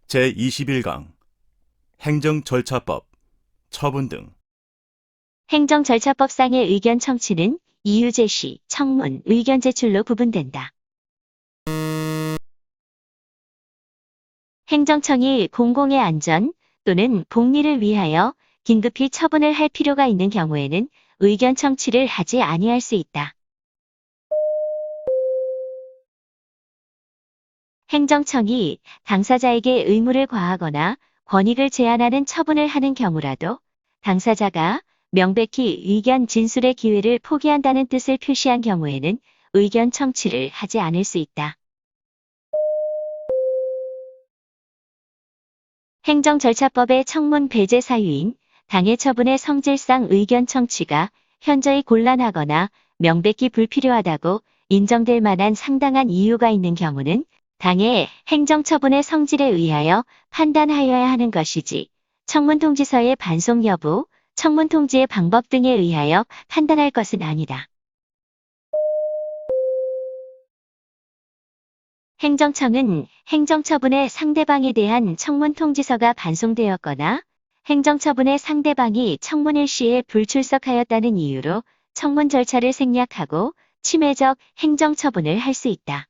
제21강 행정절차법, 처분 등. 행정절차법상의 의견 청취는 이유 제시, 청문, 의견 제출로 구분된다. 행정청이 공공의 안전 또는 복리를 위하여 긴급히 처분을 할 필요가 있는 경우에는 의견 청취를 하지 아니할 수 있다. 행정청이 당사자에게 의무를 과하거나 권익을 제한하는 처분을 하는 경우라도 당사자가 명백히 의견 진술의 기회를 포기한다는 뜻을 표시한 경우에는 의견 청취를 하지 않을 수 있다. 행정절차법의 청문 배제 사유인 당해 처분의 성질상 의견 청취가 현저히 곤란하거나 명백히 불필요하다고 인정될 만한 상당한 이유가 있는 경우는 당해 행정처분의 성질에 의하여 판단하여야 하는 것이지 청문통지서의 반송 여부, 청문통지의 방법 등에 의하여 판단할 것은 아니다. 행정청은 행정처분의 상대방에 대한 청문통지서가 반송되었거나 행정처분의 상대방이 청문일 시에 불출석하였다는 이유로 청문 절차를 생략하고 침해적 행정처분을 할 수 있다.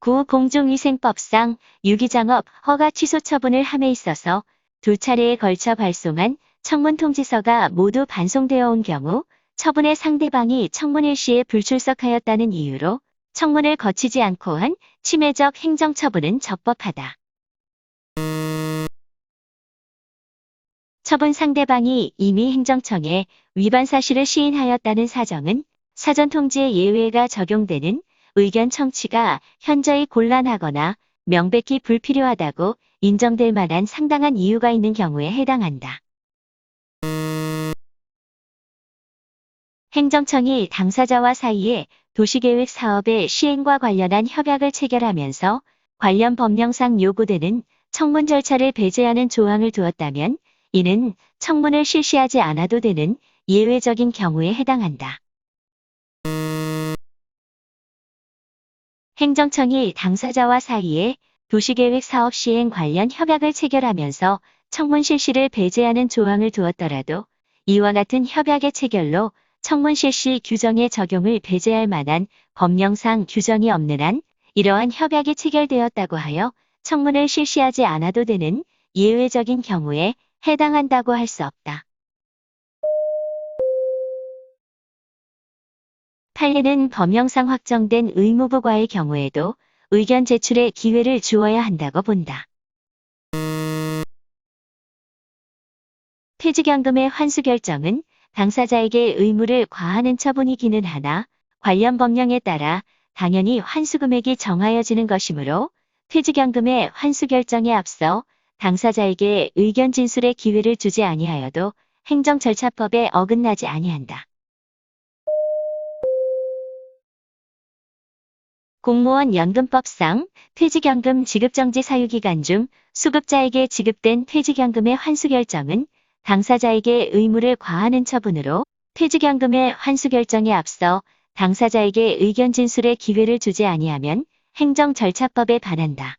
공중위생법상 유기장업 허가 취소 처분을 함에 있어서 두 차례에 걸쳐 발송한 청문통지서가 모두 반송되어 온 경우 처분의 상대방이 청문일 시에 불출석하였다는 이유로 청문을 거치지 않고 한 침해적 행정처분은 적법하다. 처분 상대방이 이미 행정청에 위반 사실을 시인하였다는 사정은 사전통지의 예외가 적용되는 의견 청취가 현저히 곤란하거나 명백히 불필요하다고 인정될 만한 상당한 이유가 있는 경우에 해당한다. 행정청이 당사자와 사이에 도시계획 사업의 시행과 관련한 협약을 체결하면서 관련 법령상 요구되는 청문 절차를 배제하는 조항을 두었다면 이는 청문을 실시하지 않아도 되는 예외적인 경우에 해당한다. 행정청이 당사자와 사이에 도시계획 사업 시행 관련 협약을 체결하면서 청문 실시를 배제하는 조항을 두었더라도 이와 같은 협약의 체결로 청문 실시 규정의 적용을 배제할 만한 법령상 규정이 없는 한 이러한 협약이 체결되었다고 하여 청문을 실시하지 않아도 되는 예외적인 경우에 해당한다고 할 수 없다. 판례는 법령상 확정된 의무부과의 경우에도 의견 제출의 기회를 주어야 한다고 본다. 퇴직연금의 환수 결정은 당사자에게 의무를 과하는 처분이기는 하나 관련 법령에 따라 당연히 환수 금액이 정하여지는 것이므로 퇴직연금의 환수 결정에 앞서 당사자에게 의견 진술의 기회를 주지 아니하여도 행정절차법에 어긋나지 아니한다. 공무원 연금법상 퇴직연금 지급정지 사유기간 중 수급자에게 지급된 퇴직연금의 환수 결정은 당사자에게 의무를 과하는 처분으로 퇴직연금의 환수 결정에 앞서 당사자에게 의견 진술의 기회를 주지 아니하면 행정절차법에 반한다.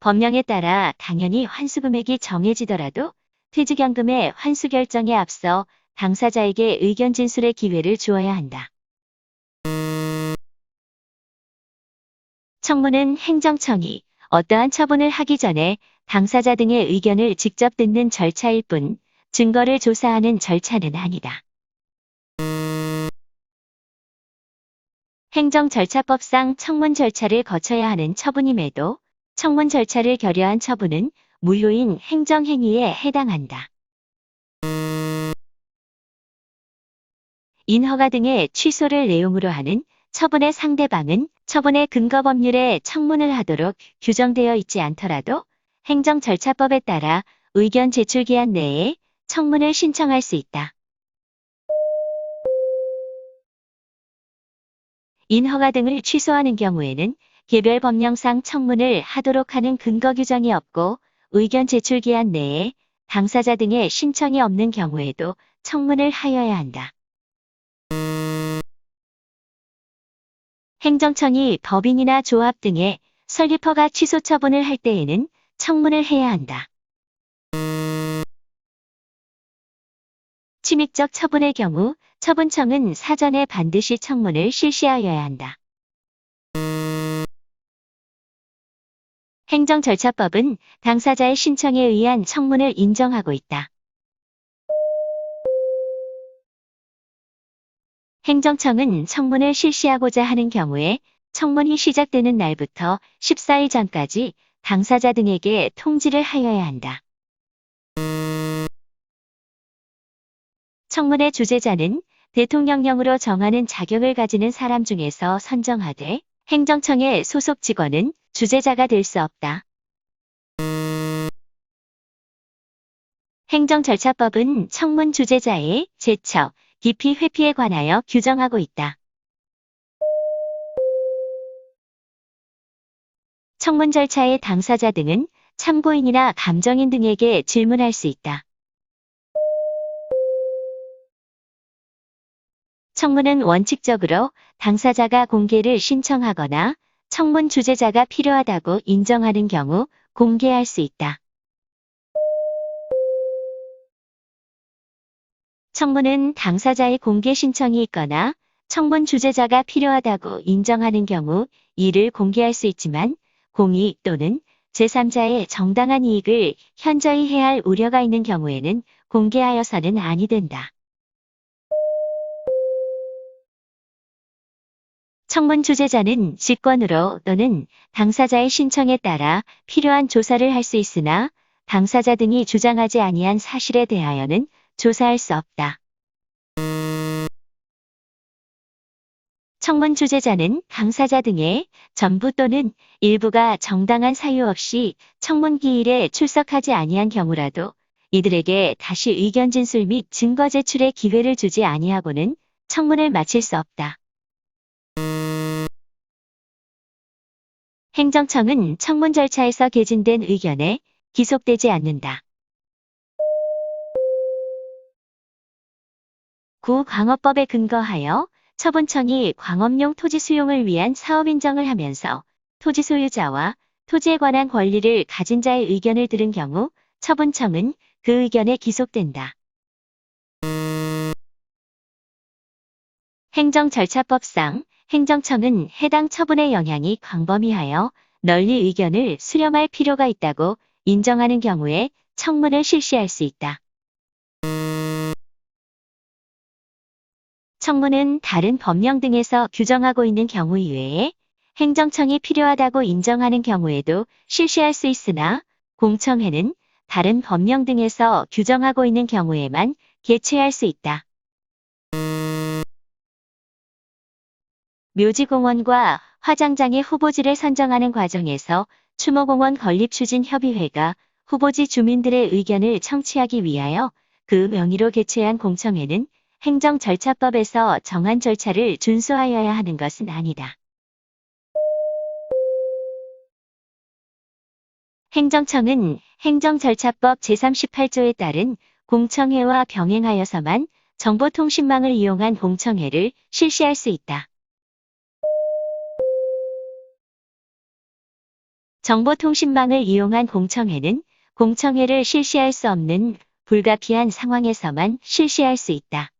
법령에 따라 당연히 환수 금액이 정해지더라도 퇴직연금의 환수 결정에 앞서 당사자에게 의견 진술의 기회를 주어야 한다. 청문은 행정청이 어떠한 처분을 하기 전에 당사자 등의 의견을 직접 듣는 절차일 뿐 증거를 조사하는 절차는 아니다. 행정절차법상 청문 절차를 거쳐야 하는 처분임에도 청문 절차를 결여한 처분은 무효인 행정행위에 해당한다. 인허가 등의 취소를 내용으로 하는 처분의 상대방은 처분의 근거 법률에 청문을 하도록 규정되어 있지 않더라도 행정절차법에 따라 의견 제출 기한 내에 청문을 신청할 수 있다. 인허가 등을 취소하는 경우에는 개별 법령상 청문을 하도록 하는 근거 규정이 없고 의견 제출 기한 내에 당사자 등의 신청이 없는 경우에도 청문을 하여야 한다. 행정청이 법인이나 조합 등의 설립허가 취소 처분을 할 때에는 청문을 해야 한다. 침입적 처분의 경우 처분청은 사전에 반드시 청문을 실시하여야 한다. 행정절차법은 당사자의 신청에 의한 청문을 인정하고 있다. 행정청은 청문을 실시하고자 하는 경우에 청문이 시작되는 날부터 14일 전까지 당사자 등에게 통지를 하여야 한다. 청문의 주재자는 대통령령으로 정하는 자격을 가지는 사람 중에서 선정하되 행정청의 소속 직원은 주재자가 될 수 없다. 행정절차법은 청문 주재자의 제척, 기피 회피에 관하여 규정하고 있다. 청문 절차의 당사자 등은 참고인이나 감정인 등에게 질문할 수 있다. 청문은 원칙적으로 당사자가 공개를 신청하거나 청문 주재자가 필요하다고 인정하는 경우 공개할 수 있다. 청문은 당사자의 공개 신청이 있거나 청문 주재자가 필요하다고 인정하는 경우 이를 공개할 수 있지만 공익 또는 제3자의 정당한 이익을 현저히 해할 우려가 있는 경우에는 공개하여서는 아니 된다. 청문 주재자는 직권으로 또는 당사자의 신청에 따라 필요한 조사를 할 수 있으나 당사자 등이 주장하지 아니한 사실에 대하여는 조사할 수 없다. 청문 주재자는 당사자 등의 전부 또는 일부가 정당한 사유 없이 청문 기일에 출석하지 아니한 경우라도 이들에게 다시 의견 진술 및 증거 제출의 기회를 주지 아니하고는 청문을 마칠 수 없다. 행정청은 청문 절차에서 개진된 의견에 기속되지 않는다. 구광업법에 근거하여 처분청이 광업용 토지 수용을 위한 사업 인정을 하면서 토지 소유자와 토지에 관한 권리를 가진 자의 의견을 들은 경우 처분청은 그 의견에 기속된다. 행정절차법상 행정청은 해당 처분의 영향이 광범위하여 널리 의견을 수렴할 필요가 있다고 인정하는 경우에 청문을 실시할 수 있다. 청문은 다른 법령 등에서 규정하고 있는 경우 이외에 행정청이 필요하다고 인정하는 경우에도 실시할 수 있으나 공청회는 다른 법령 등에서 규정하고 있는 경우에만 개최할 수 있다. 묘지공원과 화장장의 후보지를 선정하는 과정에서 추모공원 건립추진협의회가 후보지 주민들의 의견을 청취하기 위하여 그 명의로 개최한 공청회는 행정절차법에서 정한 절차를 준수하여야 하는 것은 아니다. 행정청은 행정절차법 제38조에 따른 공청회와 병행하여서만 정보통신망을 이용한 공청회를 실시할 수 있다. 정보통신망을 이용한 공청회는 공청회를 실시할 수 없는 불가피한 상황에서만 실시할 수 있다.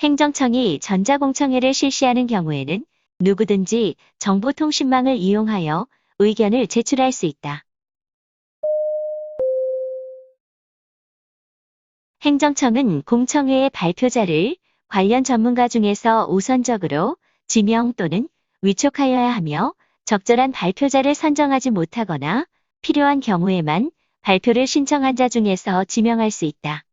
행정청이 전자공청회를 실시하는 경우에는 누구든지 정보통신망을 이용하여 의견을 제출할 수 있다. 행정청은 공청회의 발표자를 관련 전문가 중에서 우선적으로 지명 또는 위촉하여야 하며 적절한 발표자를 선정하지 못하거나 필요한 경우에만 발표를 신청한 자 중에서 지명할 수 있다.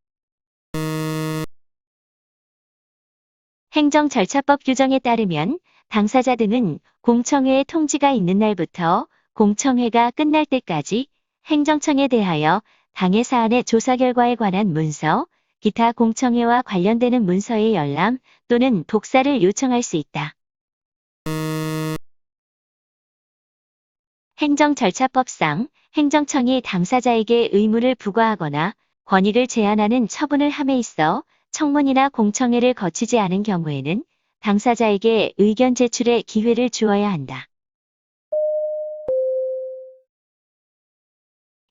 행정절차법 규정에 따르면 당사자 등은 공청회의 통지가 있는 날부터 공청회가 끝날 때까지 행정청에 대하여 당해 사안의 조사 결과에 관한 문서, 기타 공청회와 관련되는 문서의 열람 또는 복사를 요청할 수 있다. 행정절차법상 행정청이 당사자에게 의무를 부과하거나 권익을 제한하는 처분을 함에 있어 청문이나 공청회를 거치지 않은 경우에는 당사자에게 의견 제출의 기회를 주어야 한다.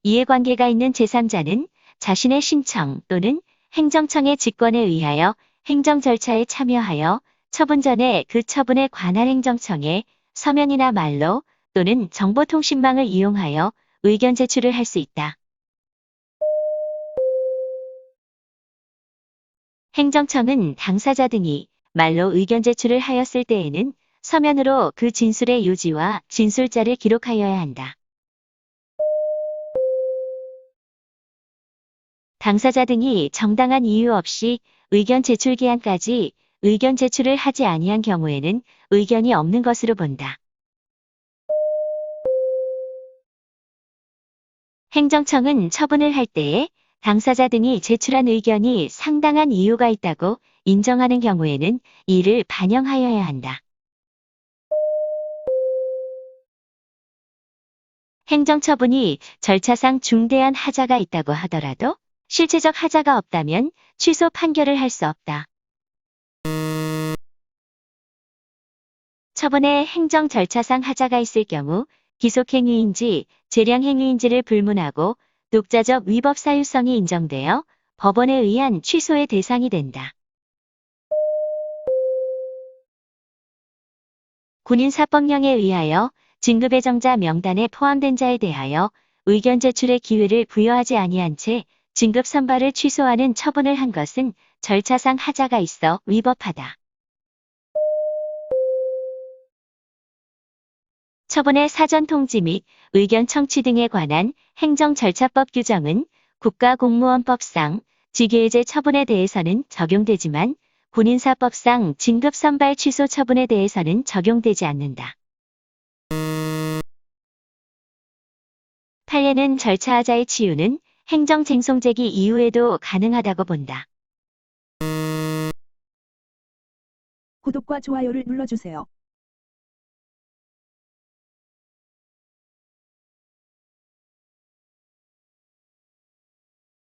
이해관계가 있는 제3자는 자신의 신청 또는 행정청의 직권에 의하여 행정 절차에 참여하여 처분 전에 그 처분에 관할 행정청에 서면이나 말로 또는 정보통신망을 이용하여 의견 제출을 할 수 있다. 행정청은 당사자 등이 말로 의견 제출을 하였을 때에는 서면으로 그 진술의 요지와 진술자를 기록하여야 한다. 당사자 등이 정당한 이유 없이 의견 제출 기한까지 의견 제출을 하지 아니한 경우에는 의견이 없는 것으로 본다. 행정청은 처분을 할 때에 당사자 등이 제출한 의견이 상당한 이유가 있다고 인정하는 경우에는 이를 반영하여야 한다. 행정처분이 절차상 중대한 하자가 있다고 하더라도 실체적 하자가 없다면 취소 판결을 할 수 없다. 처분에 행정 절차상 하자가 있을 경우 기속행위인지 재량행위인지를 불문하고 독자적 위법 사유성이 인정되어 법원에 의한 취소의 대상이 된다. 군인사법령에 의하여 진급예정자 명단에 포함된 자에 대하여 의견 제출의 기회를 부여하지 아니한 채 진급 선발을 취소하는 처분을 한 것은 절차상 하자가 있어 위법하다. 처분의 사전 통지 및 의견 청취 등에 관한 행정절차법 규정은 국가공무원법상 직위해제 처분에 대해서는 적용되지만 군인사법상 진급 선발 취소 처분에 대해서는 적용되지 않는다. 판례는 절차하자의 치유는 행정쟁송 제기 이후에도 가능하다고 본다. 구독과 좋아요를 눌러주세요.